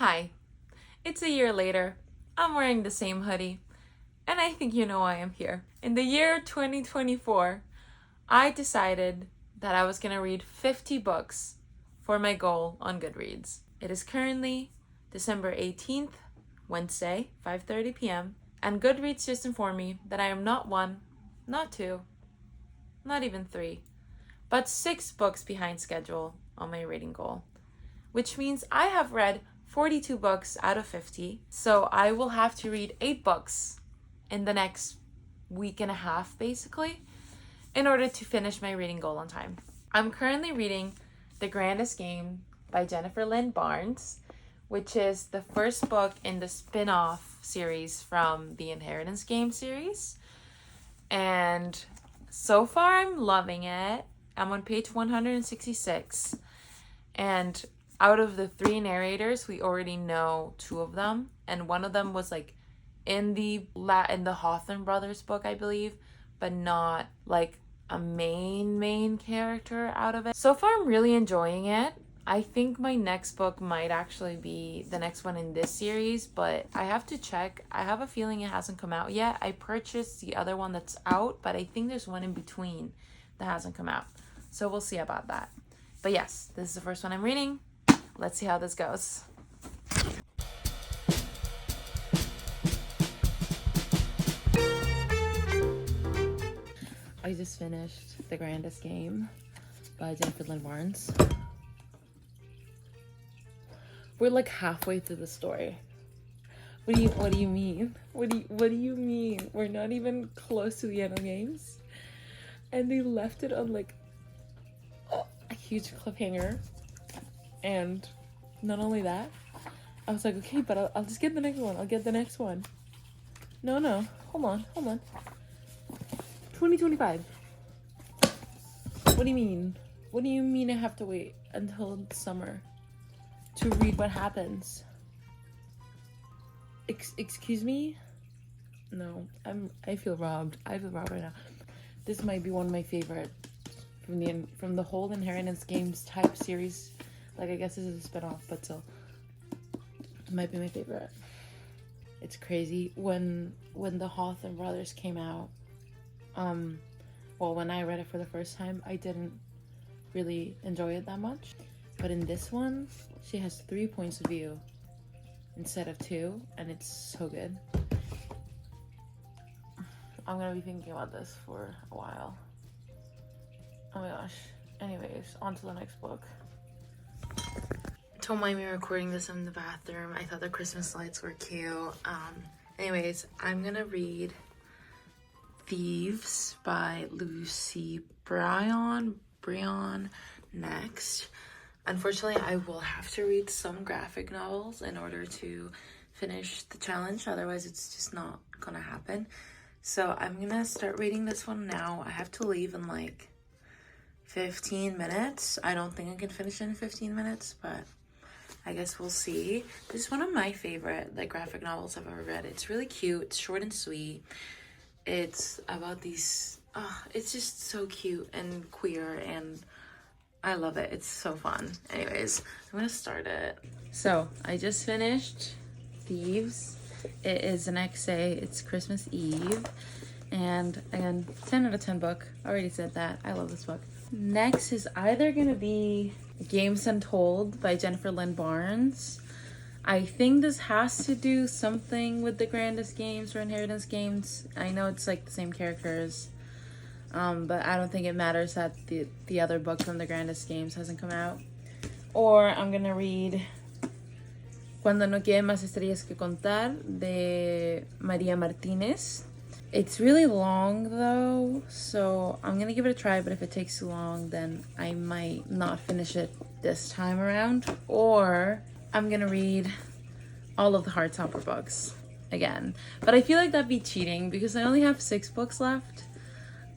Hi, it's a year later. I'm wearing the same hoodie, and I think you know why I'm here. In the year 2024, I decided that I was gonna read 50 books for my goal on Goodreads. It is currently December 18th, Wednesday, 5:30 p.m., and Goodreads just informed me that I am not one, not two, not even three, but 6 books behind schedule on my reading goal, which means I have read 42 books out of 50. So I will have to read 8 books in the next week and a half, basically, in order to finish my reading goal on time. I'm currently reading The Grandest Game by Jennifer Lynn Barnes, which is the first book in the spin-off series from the Inheritance Game series. And so far, I'm loving it. I'm on page 166. And out of the 3 narrators, we already know 2 of them. And one of them was like in the Hawthorne Brothers book, I believe, but not like a main character out of it. So far, I'm really enjoying it. I think my next book might actually be the next one in this series, but I have to check. I have a feeling it hasn't come out yet. I purchased the other one that's out, but I think there's one in between that hasn't come out. So we'll see about that. But yes, this is the first one I'm reading. Let's see how this goes. I just finished The Grandest Game by Jennifer Lynn Barnes. We're like halfway through the story. What do you mean? What do you mean? We're not even close to the end of games. And they left it on like a huge cliffhanger. And not only that, I was like, okay, but I'll just get the next one. I'll get the next one. No. Hold on. 2025. What do you mean? What do you mean I have to wait until summer to read what happens? Excuse me? No, I feel robbed. I feel robbed right now. This might be one of my favorite from the whole Inheritance Games type series. Like, I guess this is a spin-off, but still, it might be my favorite. It's crazy. When the Hawthorne Brothers came out, well, when I read it for the first time, I didn't really enjoy it that much. But in this one, she has 3 points of view instead of 2, and it's so good. I'm gonna be thinking about this for a while. Oh my gosh. Anyways, on to the next book. Don't mind me recording this in the bathroom. I thought the Christmas lights were cute. Anyways, I'm gonna read Thieves by Lucy Bryon next. Unfortunately, I will have to read some graphic novels in order to finish the challenge. Otherwise, it's just not gonna happen. So I'm gonna start reading this one now. I have to leave in like 15 minutes. I don't think I can finish it in 15 minutes, but I guess we'll see. This is one of my favorite like graphic novels I've ever read. It's really cute. It's short and sweet. It's about these, it's just so cute and queer, and I love it. It's so fun. Anyways, I'm gonna start it. So I just finished Thieves. It is the next day. It's Christmas Eve. And again, 10 out of 10 book. I already said that. I love this book. Next is either gonna be Games Untold by Jennifer Lynn Barnes. I think this has to do something with The Grandest Games or Inheritance Games. I know it's like the same characters, but I don't think it matters that the other book from The Grandest Games hasn't come out. Or I'm gonna read Cuando no queden más estrellas que contar de María Martínez. It's really long though, so I'm gonna give it a try, but if it takes too long, then I might not finish it this time around. Or I'm gonna read all of the Heartstopper books again. But I feel like that'd be cheating because I only have 6 books left.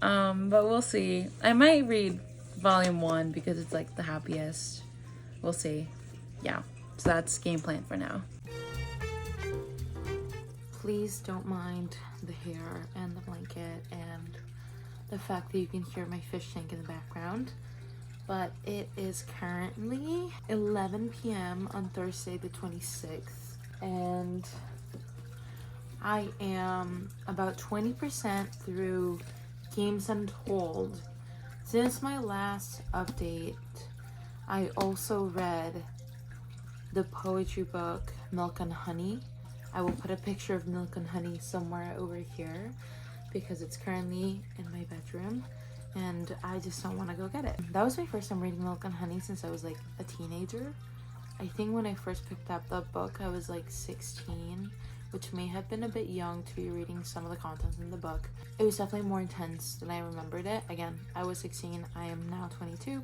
But we'll see. I might read volume 1 because it's like the happiest. We'll see. Yeah, so that's game plan for now. Please don't mind the hair and the blanket and the fact that you can hear my fish tank in the background. but it is currently 11 p.m. on Thursday the 26th, and I am about 20% through Games Untold. Since my last update, I also read the poetry book Milk and Honey. I will put a picture of Milk and Honey somewhere over here because it's currently in my bedroom and I just don't want to go get it. That was my first time reading Milk and Honey since I was like a teenager. I think when I first picked up that book, I was like 16, which may have been a bit young to be reading some of the contents in the book. It was definitely more intense than I remembered it. Again, I was 16, I am now 22.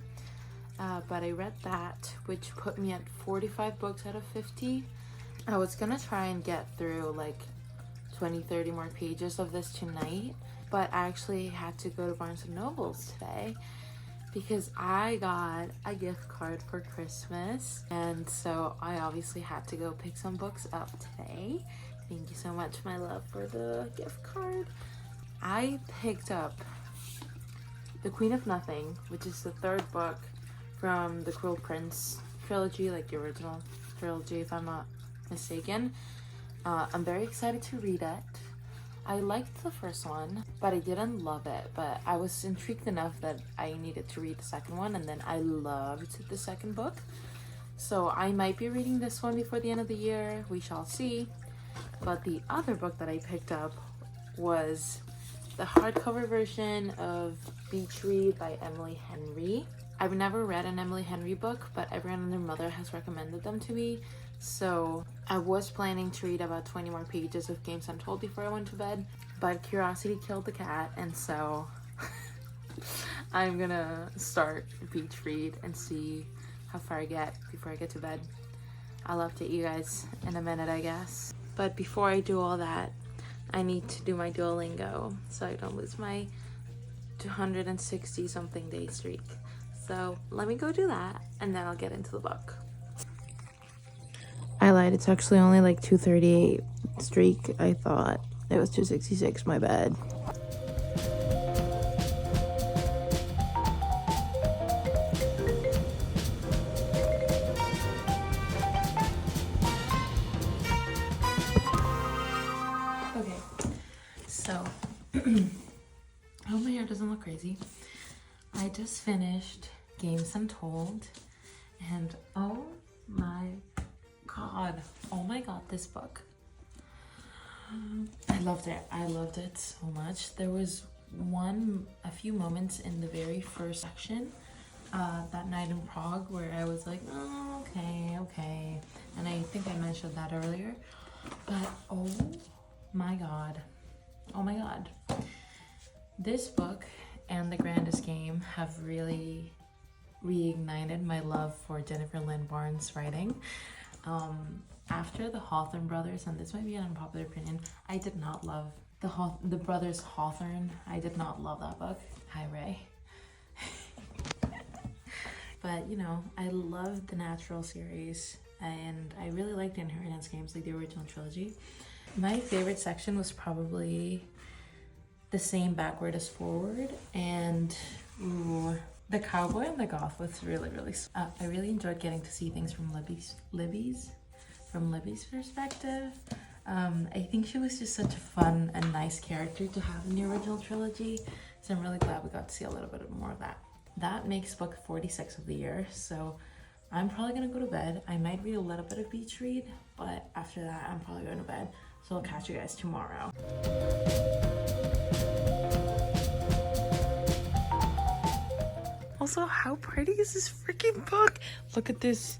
But I read that, which put me at 45 books out of 50. I was gonna try and get through like 20-30 more pages of this tonight, but I actually had to go to Barnes & Noble's today because I got a gift card for Christmas, and so I obviously had to go pick some books up today. Thank you so much, my love, for the gift card. I picked up The Queen of Nothing, which is the third book from the Cruel Prince trilogy, like the original trilogy if I'm not mistaken. I'm very excited to read it. I liked the first one, but I didn't love it, but I was intrigued enough that I needed to read the second one, and then I loved the second book. So I might be reading this one before the end of the year, we shall see. But the other book that I picked up was the hardcover version of Beach Read by Emily Henry. I've never read an Emily Henry book, but everyone and their mother has recommended them to me. So I was planning to read about 20 more pages of Games Untold before I went to bed, but curiosity killed the cat, and so I'm gonna start Beach Read and see how far I get before I get to bed. I'll update you guys in a minute, I guess. But before I do all that, I need to do my Duolingo so I don't lose my 260 something day streak. So let me go do that and then I'll get into the book. I lied, it's actually only like 238 streak. I thought it was 266, my bad. Okay, so I hope my hair doesn't look crazy. I just finished Games Untold, and oh my god, this book. I loved it so much. There was a few moments in the very first section that night in Prague where I was like, oh, okay, and I think I mentioned that earlier, but oh my god, this book and The Grandest Game have really reignited my love for Jennifer Lynn Barnes' writing. After the Hawthorne brothers, and this might be an unpopular opinion, I did not love the brothers Hawthorne. I did not love that book. Hi, Ray. But, you know, I loved the Natural series, and I really liked Inheritance Games, like the original trilogy. My favorite section was probably The Same Backward as Forward, and The Cowboy and the Goth was really I really enjoyed getting to see things from Libby's perspective. I think she was just such a fun and nice character to have in the original trilogy, so I'm really glad we got to see a little bit more of that. That makes book 46 of the year, so I'm probably gonna go to bed. I might read a little bit of Beach Read, but after that I'm probably going to bed, so I'll catch you guys tomorrow. Also, how pretty is this freaking book? Look at this.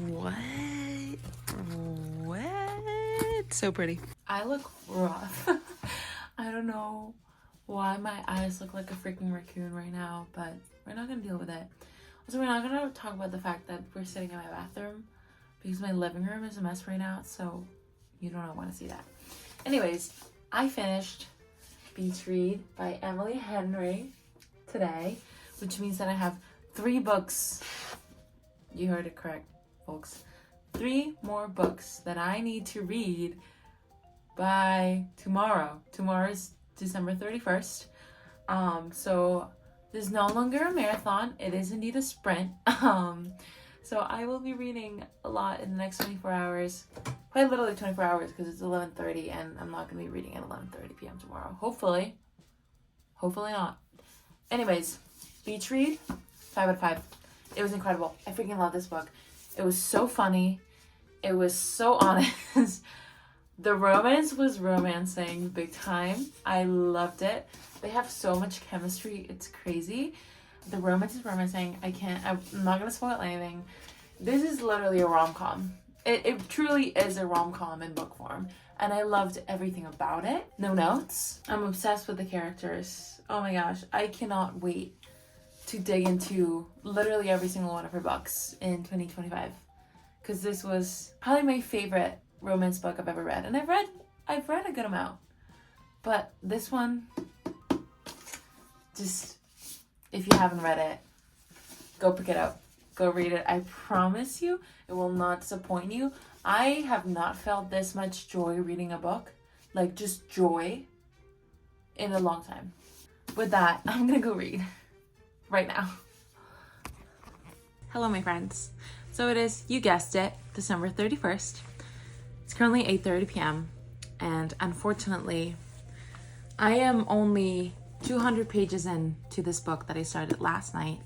What? So pretty. I look rough. I don't know why my eyes look like a freaking raccoon right now, but we're not gonna deal with it. Also, we're not gonna talk about the fact that we're sitting in my bathroom because my living room is a mess right now, so you don't want to see that. Anyways, I finished Beach Read by Emily Henry today, which means that I have 3 books. You heard it correct, folks. 3 more books that I need to read by tomorrow. Tomorrow's December 31st. So This is no longer a marathon. It is indeed a sprint. So I will be reading a lot in the next 24 hours. Quite literally 24 hours because it's 11:30 and I'm not going to be reading at 11:30 p.m. tomorrow. Hopefully. Hopefully not. Anyways, beach read, 5 out of 5. It was incredible. I freaking love this book. It was so funny. It was so honest. The romance was romancing big time. I loved it. They have so much chemistry. It's crazy. The romance is romancing. I'm not going to spoil anything. This is literally a rom-com. It truly is a rom-com in book form. And I loved everything about it. No notes. I'm obsessed with the characters. Oh my gosh. I cannot wait to dig into literally every single one of her books in 2025. Because this was probably my favorite romance book I've ever read. And I've read a good amount. But this one, just, if you haven't read it, go pick it up. Go read it. I promise you, it will not disappoint you. I have not felt this much joy reading a book, like just joy, in a long time. With that, I'm gonna go read right now. Hello, my friends. So it is, you guessed it, December 31st. It's currently 8:30 p.m. and unfortunately, I am only 200 pages in to this book that I started last night.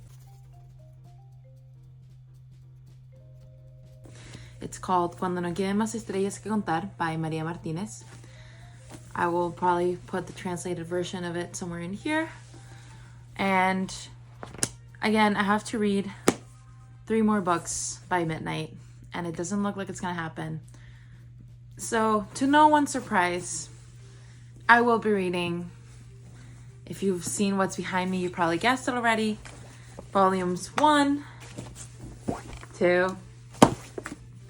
It's called Cuando no queden más estrellas que contar by Maria Martinez. I will probably put the translated version of it somewhere in here. And again, I have to read 3 more books by midnight, and it doesn't look like it's gonna happen. So, to no one's surprise, I will be reading, if you've seen what's behind me, you probably guessed it already, volumes 1, 2,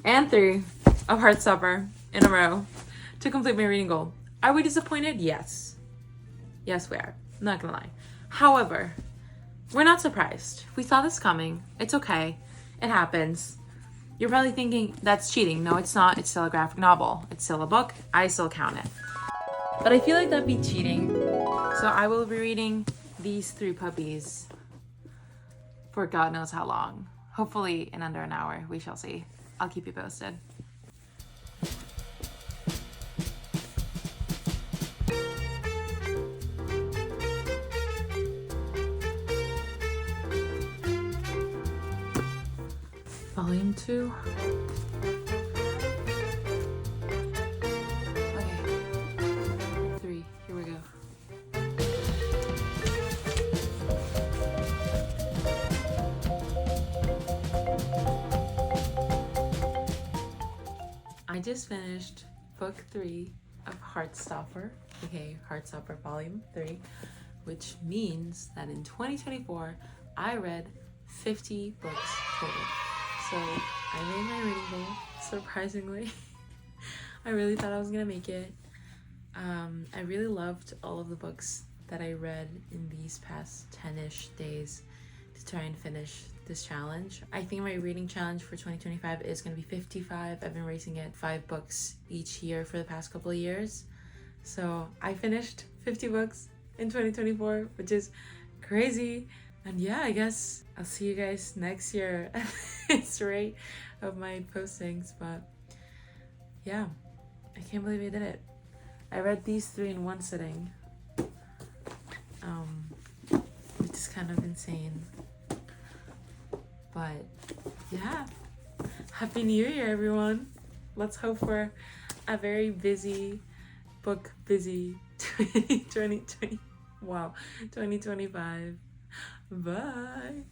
and 3 of Heartstopper in a row to complete my reading goal. Are we disappointed? Yes. Yes, we are. I'm not gonna lie. However, we're not surprised. We saw this coming. It's okay. It happens. You're probably thinking, that's cheating. No, it's not. It's still a graphic novel. It's still a book. I still count it. But I feel like that'd be cheating. So I will be reading these 3 puppies for God knows how long. Hopefully in under an hour. We shall see. I'll keep you posted. Volume 2. Okay. 3. Here we go. I just finished book 3 of Heartstopper, aka Heartstopper Volume 3, which means that in 2024, I read 50 books total. So I made my reading goal, surprisingly. I really thought I was gonna make it. I really loved all of the books that I read in these past 10-ish days to try and finish this challenge. I think my reading challenge for 2025 is gonna be 55. I've been raising it 5 books each year for the past couple of years. So I finished 50 books in 2024, which is crazy. And yeah, I guess I'll see you guys next year at this rate of my postings. But yeah, I can't believe I did it. I read these 3 in one sitting, which is kind of insane. But yeah, Happy New Year, everyone. Let's hope for a very busy, book busy 2025. Bye.